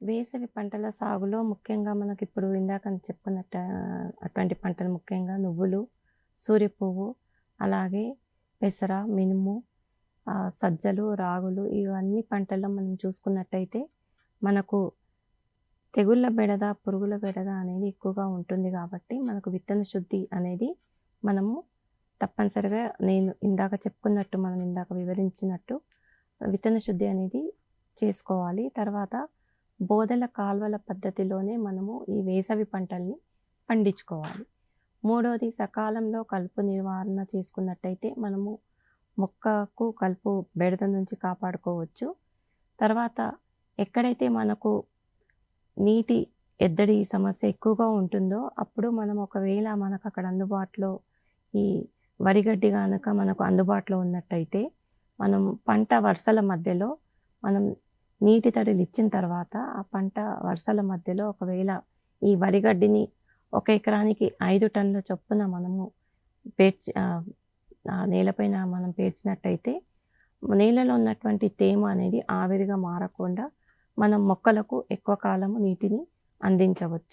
వేసవి పంటల సాగులో ముఖ్యంగా మనకిప్పుడు ఇందాక చెప్పుకున్నట్టు అటువంటి పంటలు ముఖ్యంగా నువ్వులు, సూర్యపువ్వు, అలాగే పెసర, మినుము, సజ్జలు, రాగులు ఇవన్నీ పంటల్లో మనం చూసుకున్నట్టయితే మనకు తెగుళ్ళ బెడద, పురుగుల బెడద అనేది ఎక్కువగా ఉంటుంది కాబట్టి మనకు విత్తన శుద్ధి అనేది మనము తప్పనిసరిగా నేను ఇందాక చెప్పుకున్నట్టు మనం ఇందాక వివరించినట్టు విత్తన శుద్ధి అనేది చేసుకోవాలి. తర్వాత బోదెల కాల్వల పద్ధతిలోనే మనము ఈ వేసవి పంటల్ని పండించుకోవాలి. మూడోది సకాలంలో కలుపు నివారణ చేసుకున్నట్టయితే మనము మొక్కకు కలుపు బెడద నుంచి కాపాడుకోవచ్చు. తర్వాత ఎక్కడైతే మనకు నీటి ఎద్దడి సమస్య ఎక్కువగా ఉంటుందో అప్పుడు మనం ఒకవేళ మనకు అక్కడ అందుబాటులో ఈ వరిగడ్డి గనక మనకు అందుబాటులో ఉన్నట్టయితే మనం పంట వరుసల మధ్యలో మనం నీటి తడులు ఇచ్చిన తర్వాత ఆ పంట వరుసల మధ్యలో ఒకవేళ ఈ వరిగడ్డిని 1 ఎకరానికి 5 టన్నుల చొప్పున మనము నేలపైన మనం పేర్చినట్టయితే నేలలో ఉన్నటువంటి తేమ అనేది ఆవిరిగా మారకుండా మనం మొక్కలకు ఎక్కువ కాలము నీటిని అందించవచ్చు.